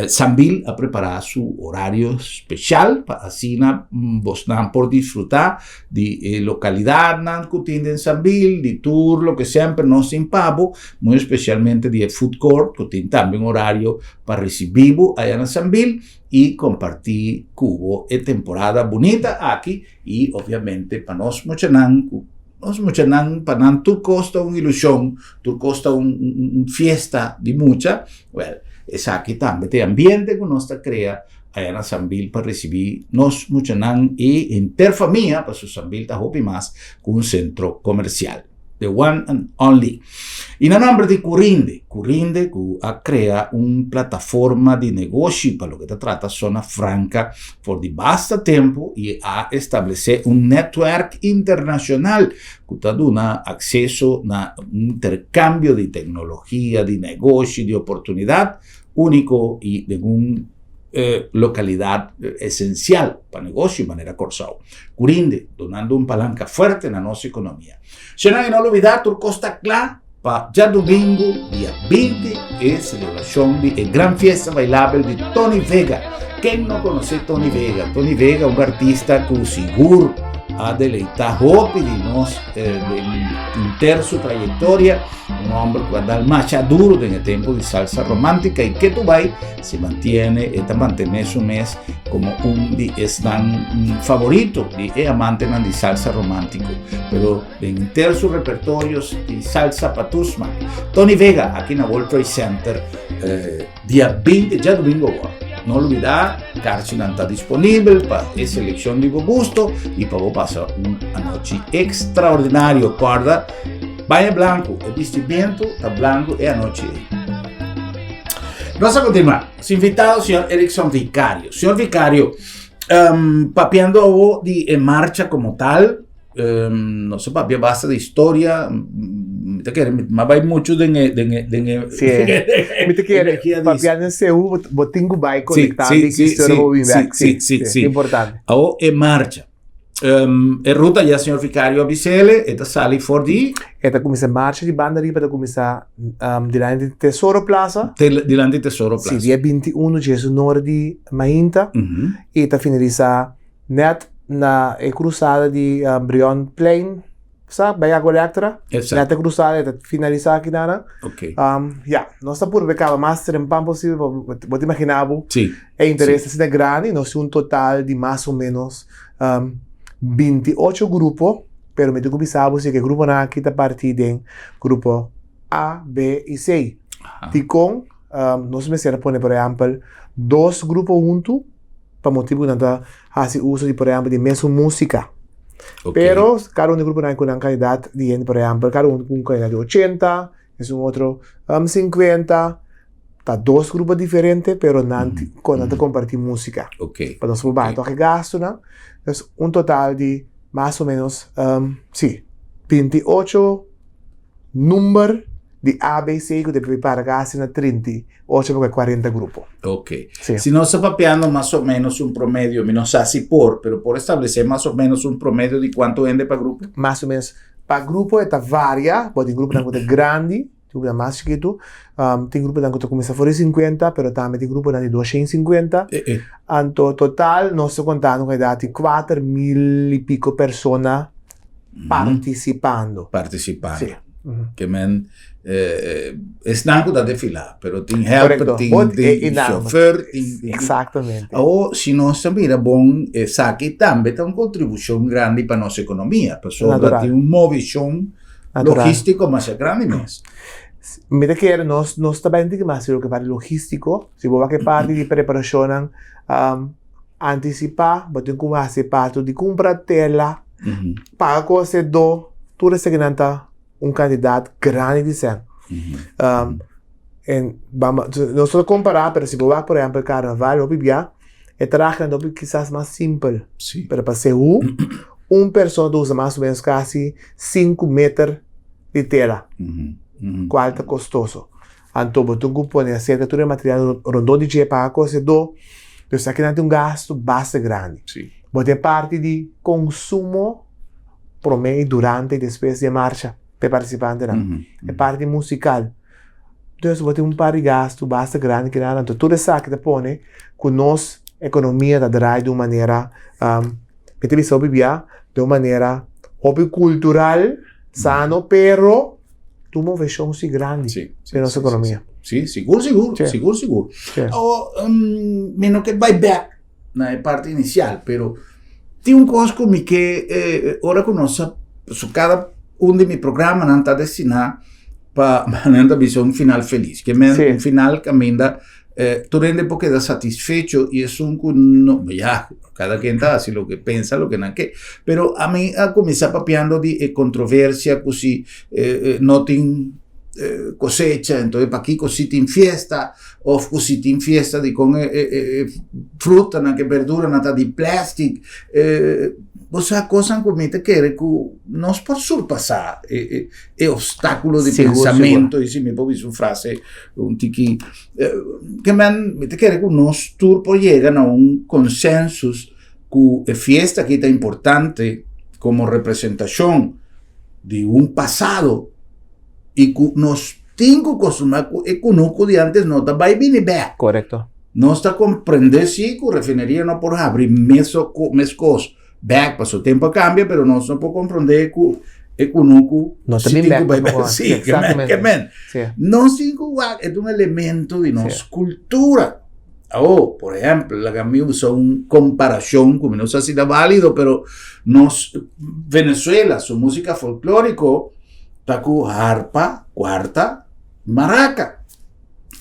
Sambil ha preparado su horario especial para así vos por disfrutar de localidad que tiene en Sambil, de tour, lo que siempre nos impavo, muy especialmente de food court, que tiene también horario para recibir allá en Sambil y compartir cubo en temporada bonita aquí y obviamente para nos para tu costa una ilusión, tu costa una fiesta de mucha, es aquí también de ambiente que nos crea allá en Sambil para recibir nos muchanan y interfamia para su Sambil tajopi más con un centro comercial. The one and only. Y en nombre de Curinde que ha creado una plataforma de negocio para lo que te trata zona franca por de basta tiempo y ha establecido un network internacional que te da acceso a un intercambio de tecnología, de negocio, de oportunidad único y de una localidad esencial para negocio de manera Corsou. Curinde, donando un palanca fuerte en la nuestra economía. Si no olvidar, tu costa clara para ya domingo, día 20, es celebración de gran fiesta bailable de Tony Vega. ¿Quién no conoce Tony Vega? Tony Vega, un artista que seguro a deleitar Hopi de nós, inter su trayectoria, un hombre que va a machaduro en el tiempo de salsa romántica y que Dubai se mantiene, mantiene su mes como un favorito de amante de salsa romántico, pero en inter sus repertorios de salsa patusma. Tony Vega, aquí en el World Trade Center, día 20, ya domingo. No olvidar, Carcina está disponible para esa elección de gusto y para pasar una noche extraordinaria. Guarda, vaya blanco, el vestimento está blanco y anoche. Vamos a continuar. Su invitado, señor Erickson Vicario. Señor Vicario, papeando de marcha como tal, no sé, papia basta de historia. Mas vai muito de me te quiere papiar en CU botingo vai conectado que história vou vir sim importante em marcha ruta já senhor Vicario Abicele esta sali for di esta começa marcha de banda riba esta começa dilante de Tesouro Plaza dilante de Tesouro Plaza dia 21 de norte de Mainta e esta finaliza net na cruzada de Brion Plain. Sabe, vai agora Electra, neta cruzada, finalizar aqui nada. Ok. Nós estamos por becar master em pampo possível, vou te imaginar, sim. É interesse é grande, nós temos um total de mais ou menos 28 grupos, pero me tenho que saber que o grupo aqui está partido em grupo A, B e C. E com, nós me será por exemplo, 2 grupos juntos, para motivo de não fazer uso de, por exemplo, de mesma música. Okay. Pero cada grupo con una calidad de, por ejemplo, cada uno con una calidad de 80, es un otro 50, está 2 grupos diferentes, pero con compartir música. Okay. Para nosotros, entonces gasto, ¿no? Es un total de más o menos, 28 números de ABC que te prepara casi en 38 porque 40 grupos. Ok. Sí. Si no está papeando más o menos un promedio, no sé si pero por establecer más o menos un promedio de cuánto vende para grupo. Más o menos. Para grupo está varia, porque hay grupos que grande, grupo más chiquito, tem grupo que comienza por 50, pero también tem grupo de 250. Anto total, no estoy contando que hay 4,000 y pico personas participando. Participando. Sí. Que men snanco da desfilar, pero tem helper, tem chauffeur, exatamente. Ou se nós também era bom, sabe que também tem uma contribuição grande para a nossa economia, pessoal tem movimento logístico mais grande mesmo. Mira que nós também temos mais o que para logístico, se você que parte de preparação anticipar, você tem que fazer parte de comprar tela, pagar coisa do tudo isso que não está candidato grande de ser. Não só comparar, mas se você, por exemplo, carnaval ou bibia, é trazendo quizás mais simples. Sí. Para ser uma pessoa usa mais ou menos quase 5 metros de tela. Qual é custoso. Então, você tem que pôr a certa de material rondou de dia para a coisa do. Então, aqui não tem gasto bastante grande. Sí. Você tem parte de consumo promedio durante e depois de marcha. Participante, é parte musical. Então, você tem par de gasto bastante grande que nada. Então, tudo isso que te põe com nossa economia da drive de uma maneira, de uma maneira cultural, sano, pero de uma versão grande da nossa economia. Sim, seguro. Menos que vai back na parte inicial, pero tem coisa comigo que ora conosco, cada de mi programa não está destinado para uma visão final feliz, que é um final que ainda tu rende porque da satisfecho e é cada quem está assim o que pensa, o que não quer, pero a mim a começar papeando de controvérsia, così não tem cosecha, então para aqui così tem fiesta, ou così tem fiesta de com fruta, que verdura, nada de plástico, você a coisa comenta que nós podemos surpassar obstáculos de pensamento, e se me pode uma frase, tiki, que me quer que nós turpo chegam a consenso que a fiesta que é importante como representação de passado e que nós temos que consumir econômico de antes não está vai vir bem. Correto. Nós está compreendendo se que a refineria não pode abrir mesmo coisas. back, pasó tiempo cambia, pero no se puede comprender que econuku No también back, sí, exactamente. Sí. No cinco es un elemento de nuestra cultura. Por ejemplo, la que me usa una comparación, como no sé si es válido, pero Venezuela, su música folclórico, está con arpa, cuarta, maraca.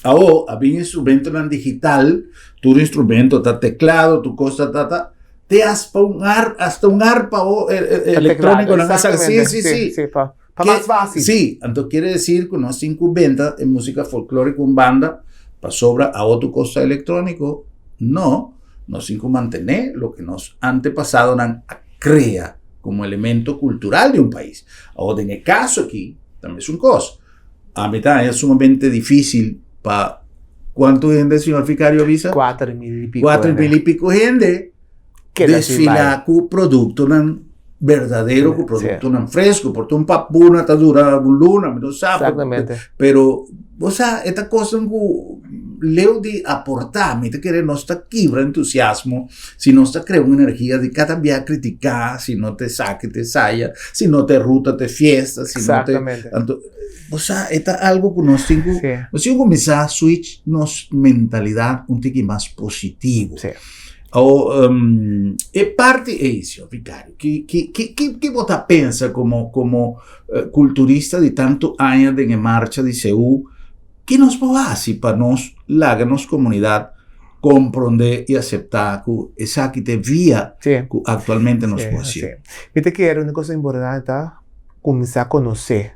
Había instrumento en digital, tu instrumento, está teclado, tu cosa, te hasta un arpa electrónico. Sí. Para más fácil. Sí, entonces quiere decir que unos 50 en música folclórica, un banda, para sobra a otro cosa electrónico, no, nos cinco mantener lo que nos antepasados crea como elemento cultural de un país. Ahora, en el caso aquí, también es un cosa. A mí también es sumamente difícil para... ¿Cuánto gente, señor Vicario, avisa? 4,000 y pico. 4,000 y pico gente desfilar con producto verdadero, con producto fresco, porque un papuna está dura una luna, no sabe. Exactamente. Pero, o sea, esta cosa leo de aportar, me te quiere no está quibra entusiasmo, si no está crea una energía de cada día criticar, si no te saque, te saya, si no te ruta, te fiesta, si exactamente. No te... O sea, esta algo que nos tengo, nos tengo comenzar a switch nos mentalidad un tiki más positivo. Sí. E parte è isso, Vicario, che vota pensa como culturista di tanto años de marcha di Seúl, que nos puede hacer para nos láganos comunidad comprender y aceptar que esa que te vía que actualmente nos puede hacer. Viste que era una cosa importante, comenzar a conocer,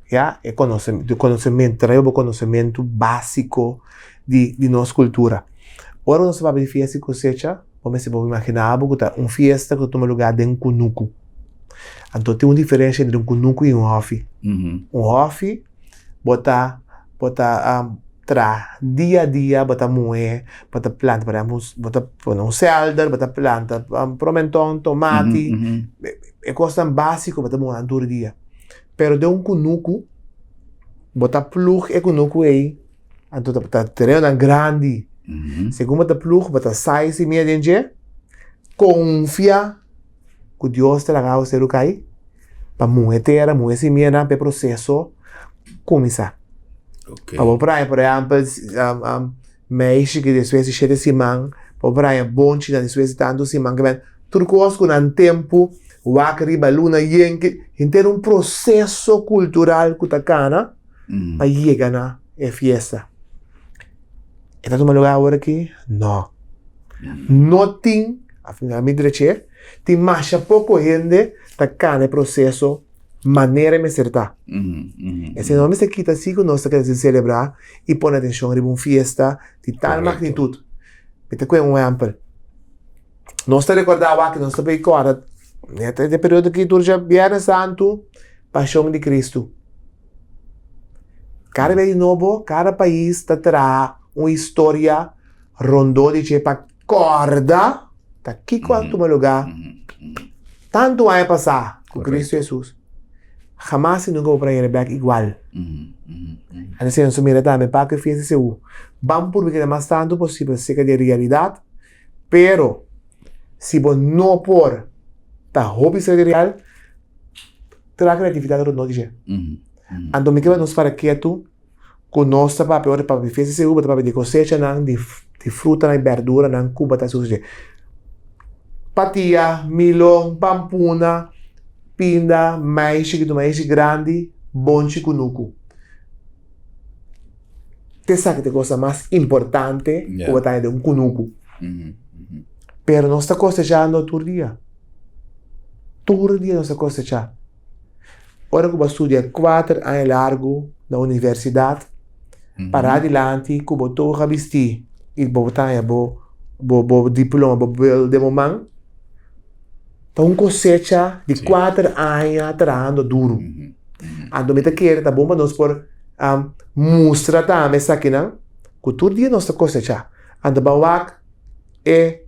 ¿ya? El conocimiento, traer un conocimiento básico de nuestra cultura. Ahora nós vamos a fiesta e cosecha, vamos imaginar uma fiesta que toma lugar de kunuku. Então tem uma diferença entre kunuku e hofi. Hofi, bota dia a dia, bota moer, bota planta, bota selder, bota planta, pimentão, tomate, é coisa básica, bota moer todo dia. Pero de kunuku, bota plug e kunuku aí, então bota terreno grande. Segundo bata plug, bata size e meia dentro, confia que Deus te laga o ser o cai, para moer se meia para processo começar. Para praia, por exemplo, mês que depois de 7 semanas, para praia bom que depois de tanto semanas que vem, tudo coisa com um tempo, o acri, a luna, yenke, inteiro processo cultural que tá cana, para chegar na fiesta. ¿Está tomando lugar ahora aquí? No. No tiene, finalmente dice, tiene más poco gente que está en el proceso manera de acertar. Ese no se quita así que nos queremos celebrar y pone atención en una fiesta de tal magnitud. Me te cuento un ejemplo. No está recordado que no está recordado. Este período que tú ya Viernes Santo, Pasión de Cristo. Cada vez de nuevo, cada país está uma história rondou de para corda tá aqui quanto meu lugar tanto vai passar com Cristo Jesus jamás nunca vou para ir back igual assim não mira também para que fez isso vamos por que mais tanto possível cerca de realidade pero se você não por tá hobby ser real terá criatividade não dizer então me quero nos para quieto conosco para pior para fez esse para de cosecha de fruta e verdura na Cuba tá sujeito patia milão pampuna pinda mais grande bom chicunuco te sabe de coisa mais importante o batalha de cunuco pero não está cosechando todo dia não está cosechando ora que vai estudar 4 anos largo na universidade para adelante, que você toca vestir e botar o diploma, o demomang, então cosecha de 4 anos trabalhando duro. Então, me quer, tá bom para nós por mostrar também essa aqui, não? Que todo dia nós cosecha. Então, bawak é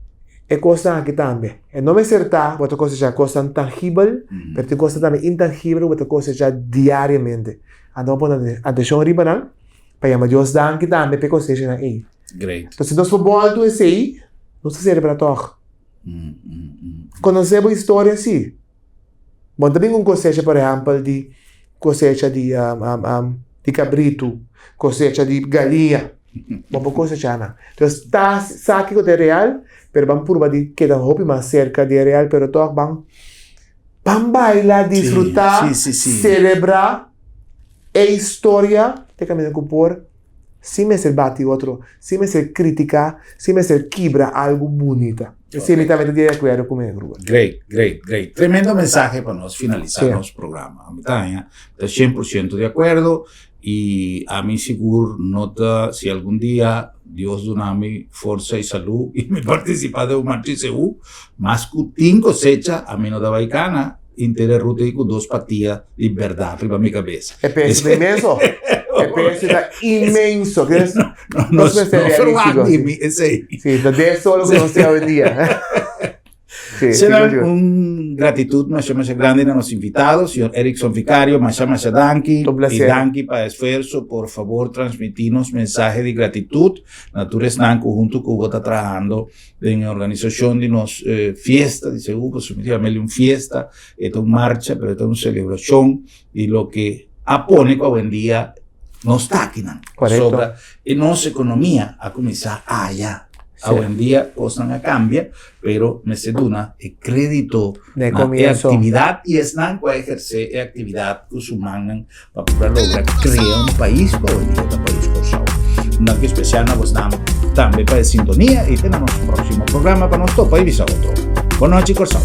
coisa aqui também. É não me acertar, você cosecha coisa tangível, mas tem coisa também intangível, você cosecha diariamente. Então, põe atenção riba, não? Para chamar Deus dan que também para cosecha na aí. Great. Então, se nós for bom do esse aí, nós celebra toch. conhecemos história assim. Bom, também um cosecha, por exemplo, de cosecha de cabrito, cosecha de galinha. Bom, cosecha não. Então, está sabe que é real, mas vamos provar de que da roupa mais cerca de real, pero todos vamos bailar, disfrutar, celebrar a história de caminho com por. Sem me ser bate outro, sem me ser criticar, sem me ser quebra algo bonito. Sim, me também de acordo comigo. Great. Tremendo mensaje para nós finalizar nosso programa. Está 100% de acordo e a mim seguro nota se algum dia Deus dá-me força e saúde e me participar de uma TCU, mas que tem cosecha a mim não dá baicana, inteira ruta e com 2 patias de verdade para minha cabeça. É peso imenso. É peso imenso. No sí, de eso lo que no sea hoy en día. Será gratitud mais grande a nossos invitados, senhor Erickson Vicario, mais danke, e danke para o esforço, por favor, transmitir-nos mensagem de gratitud. Naturalmente, danke junto com o que está trabalhando em organização de nos fiesta, de seguro, definitivamente uma fiesta, é uma marcha, mas é uma celebração, e o que apone com hoje em dia nos táquinan sobre a nossa economia a começar allá. Hoje em dia, coisas não cambiam, pero me se duna o crédito na atividade e estão para exercer a atividade que os humanos para poder lograr criar país para hoje em dia, país corsal. Uma que especial nós estamos também para a sintonia e temos um próximo programa para nós todos e visar outro. Boa noite, corsal.